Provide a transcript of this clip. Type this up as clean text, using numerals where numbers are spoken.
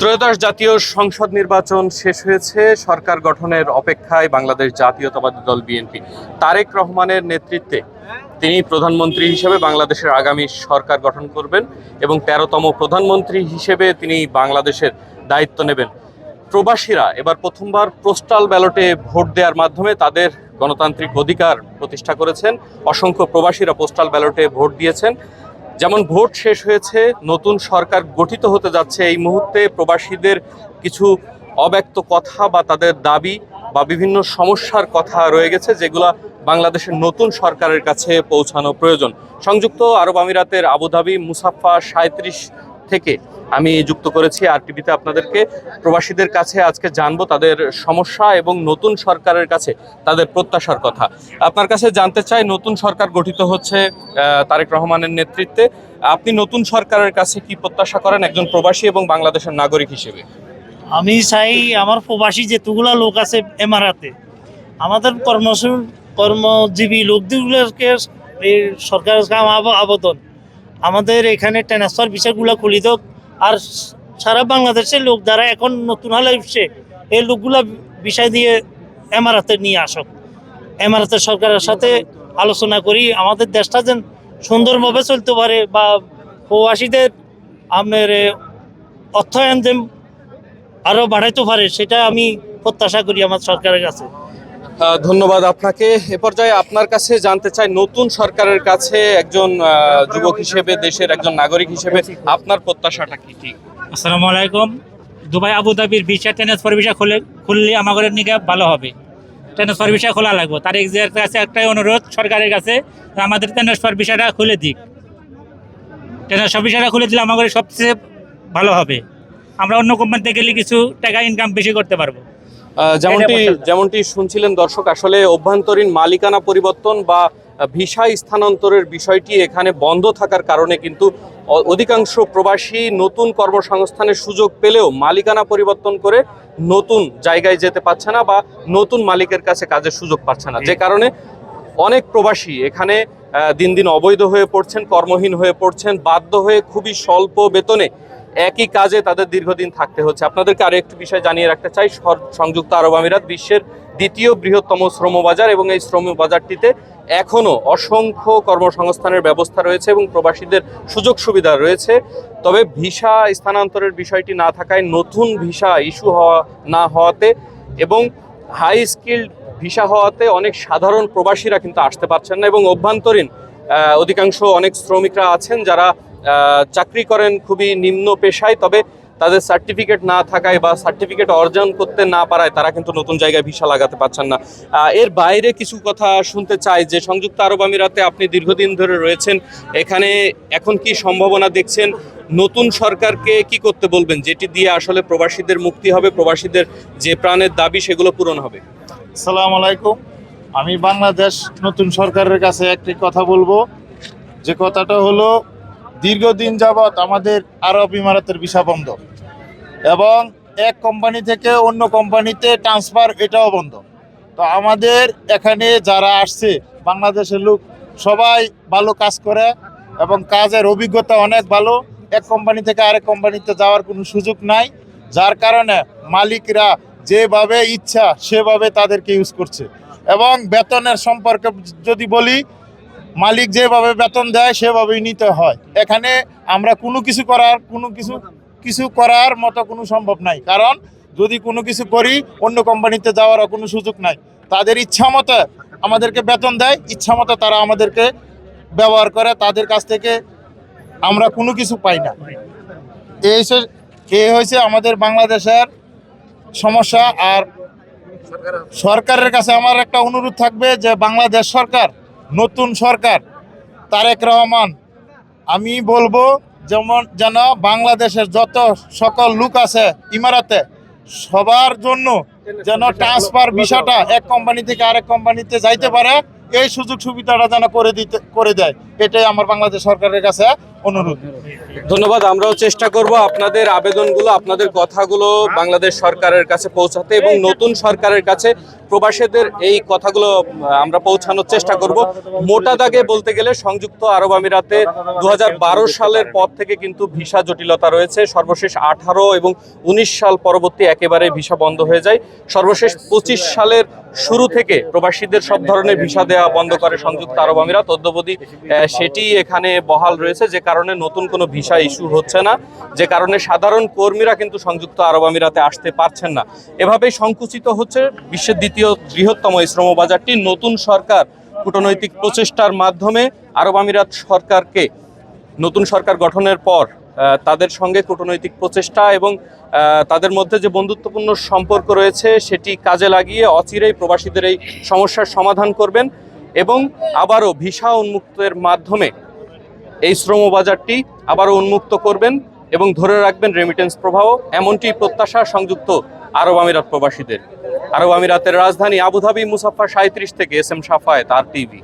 ত্রয়োদশ জাতীয় সংসদ নির্বাচন শেষ হয়েছে। সরকার গঠনের অপেক্ষায় বাংলাদেশ জাতীয়তাবাদী দল বিএনপি। তারেক রহমানের নেতৃত্বে তিনি প্রধানমন্ত্রী হিসেবে বাংলাদেশের আগামী সরকার গঠন করবেন এবং ১৩তম প্রধানমন্ত্রী হিসেবে তিনি বাংলাদেশের দায়িত্ব নেবেন। প্রবাসীরা এবার প্রথমবার পোস্টাল ব্যালটে ভোট দেওয়ার মাধ্যমে তাদের গণতান্ত্রিক অধিকার প্রতিষ্ঠা করেছেন। অসংখ্য প্রবাসীরা পোস্টাল ব্যালটে ভোট দিয়েছেন। যেমন ভোট শেষ হয়েছে, নতুন সরকার গঠিত হতে যাচ্ছে, এই মুহূর্তে প্রবাসীদের কিছু অব্যক্ত কথা বা তাদের দাবি বা বিভিন্ন সমস্যার কথা রয়ে গেছে, যেগুলা বাংলাদেশের নতুন সরকারের কাছে পৌঁছানো প্রয়োজন। সংযুক্ত আরব আমিরাতের আবুধাবি মুসাফা ৩৭ থেকে আমি যুক্ত করেছি আরটিভিতে আপনাদেরকে। প্রবাসীদের কাছে আজকে জানবো তাদের সমস্যা এবং নতুন সরকারের কাছে তাদের প্রত্যাশার কথা। আপনার কাছে জানতে চাই, নতুন সরকার গঠিত হচ্ছে তারেক রহমানের নেতৃত্বে, আপনি নতুন সরকারের কাছে কি প্রত্যাশা করেন একজন প্রবাসী এবং বাংলাদেশের নাগরিক হিসেবে? আমি চাই আমার প্রবাসী যেতগুলা লোক আছে এমারাতে, আমাদের কর্মজীবী লোকগুলোকে এই সরকারের আবেদন আমাদের এখানে ট্রান্সফার বিষয়গুলো খুলি হোক, আর সারা বাংলাদেশের লোক যারা এখন নতুন হলে উঠছে এই লোকগুলা বিষয় দিয়ে এমারাতে নিয়ে আসক। এমারাতের সরকারের সাথে আলোচনা করি আমাদের দেশটা যেন সুন্দরভাবে চলতে পারে, বা প্রবাসীদের আপনার অর্থায়ন যেন আরও বাড়াইতে পারে, সেটা আমি প্রত্যাশা করি আমার সরকারের কাছে। ধন্যবাদ আপনাকে। এ পর্যায়ে আপনার কাছে জানতে চাই, নতুন সরকারের কাছে একজন যুবক হিসেবে, দেশের একজন নাগরিক হিসেবে আপনার প্রত্যাশাটা কি? ঠিক। আসসালামু আলাইকুম। দুবাই আবুধাবির ভিসা ট্রান্সফার ভিসা খুললে আমাদের নিকে ভালো হবে। ট্রান্সফার ভিসা খোলা লাগবে। তার কাছে একটাই অনুরোধ সরকারের কাছে, আমাদের ট্রান্সফার ভিসাটা খুলে দিক। ট্রান্সফার ভিসাটা খুলে দিলে আমাদের সবচেয়ে ভালো হবে। আমরা অন্য কোম্পানিতে গেলে কিছু টাকা ইনকাম বেশি করতে পারবো। যেমনটি শুনছিলেন দর্শক, আসলে অভ্যন্তরীণ মালিকানা পরিবর্তন বা ভিসা স্থানান্তরের বিষয়টি এখানে বন্ধ থাকার কারণে কিন্তু অধিকাংশ প্রবাসী নতুন কর্মসংস্থানের সুযোগ পেলেও মালিকানা পরিবর্তন করে নতুন জায়গায় যেতে পারছে না বা নতুন মালিকের কাছে কাজের সুযোগ পাচ্ছে না, যে কারণে অনেক প্রবাসী এখানে দিন দিন অবৈধ হয়ে পড়ছেন, কর্মহীন হয়ে পড়ছেন, বাধ্য হয়ে খুবই স্বল্প বেতনে একই কাজে তাদের দীর্ঘদিন থাকতে হচ্ছে। আপনাদেরকে আরো একটি বিষয় জানিয়ে রাখতে চাই, সংযুক্ত আরব আমিরাত বিশ্বের দ্বিতীয় বৃহত্তম শ্রমবাজার এবং এই শ্রমবাজারটিতে এখনও অসংখ্য কর্মসংস্থানের ব্যবস্থা রয়েছে এবং প্রবাসীদের সুযোগ সুবিধা রয়েছে। তবে ভিসা স্থানান্তরের বিষয়টি না থাকায়, নতুন ভিসা ইস্যু না হওয়াতে এবং হাই স্কিল্ড ভিসা হওয়াতে অনেক সাধারণ প্রবাসীরা কিন্তু আসতে পারছেন না এবং অভ্যন্তরীণ অধিকাংশ অনেক শ্রমিকরা আছেন যারা চাকরি করেন খুবই নিম্ন পেশায়, তবে তাদের সার্টিফিকেট না থাকায় বা সার্টিফিকেট অর্জন করতে না পারায় তারা কিন্তু নতুন জায়গায় ভিসা লাগাতে পারছেন না। এর বাইরে কিছু কথা শুনতে চাই যে, সংযুক্ত আরব আমিরাতে আপনি দীর্ঘদিন ধরে রয়েছেন, এখানে এখন কি সম্ভাবনা দেখছেন? নতুন সরকারকে কি করতে বলবেন যেটি দিয়ে আসলে প্রবাসীদের মুক্তি হবে, প্রবাসীদের যে প্রাণের দাবি সেগুলো পূরণ হবে? আসসালামু আলাইকুম। আমি বাংলাদেশ নতুন সরকারের কাছে একটি কথা বলবো, যে কথাটা হলো, দীর্ঘদিন যাবৎ আমাদের আরব ইমারাতের ভিসা বন্ধ এবং এক কোম্পানি থেকে অন্য কোম্পানিতে ট্রান্সফার এটাও বন্ধ। তো আমাদের এখানে যারা আসছে বাংলাদেশের লোক সবাই ভালো কাজ করে এবং কাজের অভিজ্ঞতা অনেক ভালো। এক কোম্পানি থেকে আরেক কোম্পানিতে যাওয়ার কোনো সুযোগ নাই, যার কারণে মালিকরা যেভাবে ইচ্ছা সেভাবে তাদেরকে ইউজ করছে। এবং বেতনের সম্পর্কে যদি বলি, মালিক যেভাবে বেতন দেয় সেভাবেই নিতে হয়। এখানে আমরা কিছু করার মতো কোনো সম্ভব নাই, কারণ যদি কোনো কিছু করি অন্য কোম্পানিতে যাওয়ারও কোনো সুযোগ নাই। তাদের ইচ্ছা মতো আমাদেরকে বেতন দেয়, ইচ্ছা মতো তারা আমাদেরকে ব্যবহার করে, তাদের কাছ থেকে আমরা কোনো কিছু পাই না। এই হয়েছে আমাদের বাংলাদেশের সমস্যা। আর সরকারের কাছে আমার একটা অনুরোধ থাকবে যে, বাংলাদেশ সরকার, নতুন সরকার তারেক রহমান, আমি বলবো যেন বাংলাদেশের যত সকল লোক আছে ইমারাতে সবার জন্য যেন ট্রান্সফার ভিসাটা এক কোম্পানি থেকে আরেক কোম্পানিতে যাইতে পারে, এই সুযোগ সুবিধাটা যেন করে দেয়। এটাই আমার বাংলাদেশ সরকারের কাছে অনুরোধ। ধন্যবাদ। আমরাও চেষ্টা করব আপনাদের আবেদনগুলো, আপনাদের কথাগুলো বাংলাদেশ সরকারের কাছে পৌঁছাতে এবং নতুন সরকারের কাছে প্রবাসীদের এই কথাগুলো আমরা পৌঁছানোর চেষ্টা করব। মোটা দাগে বলতে গেলে সংযুক্ত আরব আমিরাতে 2012 সালের পর থেকে কিন্তু ভিসা জটিলতা রয়েছে। সর্বশেষ 18 এবং 19 সাল পরবর্তী একেবারে ভিসা বন্ধ হয়ে যায়। সর্বশেষ 25 সালের শুরু থেকে প্রবাসীদের সব ধরনের ভিসা দেওয়া বন্ধ করে সংযুক্ত আরব আমিরাত। অদ্যাবধি সেটি এখানে বহাল রয়েছে, যে কারণে নতুন কোনো ভিসা ইস্যু হচ্ছে না, যে কারণে সাধারণ কর্মীরা কিন্তু সংযুক্ত আরব আমিরাতে আসতে পারছেন না। এভাবেই সংকুচিত হচ্ছে বিশ্বের দ্বিতীয় বৃহত্তম এই শ্রম বাজারটি। নতুন সরকার কূটনৈতিক প্রচেষ্টার মাধ্যমে আরব আমিরাত সরকারকে, নতুন সরকার গঠনের পর তাদের সঙ্গে কূটনৈতিক প্রচেষ্টা এবং তাদের মধ্যে যে বন্ধুত্বপূর্ণ সম্পর্ক রয়েছে সেটি কাজে লাগিয়ে অচিরেই প্রবাসীদের এই সমস্যার সমাধান করবেন এবং আবারও ভিসা উন্মুক্তের মাধ্যমে এই শ্রম বাজারটি আবারও উন্মুক্ত করবেন এবং ধরে রাখবেন রেমিটেন্স প্রবাহ। এমনটি প্রত্যাশা সংযুক্ত আরব আমিরাত প্রবাসীদের। আরব আমিরাতের রাজধানী আবুধাবি মুসাফা 37 থেকে এস এম সাফায়েত, আর টিভি।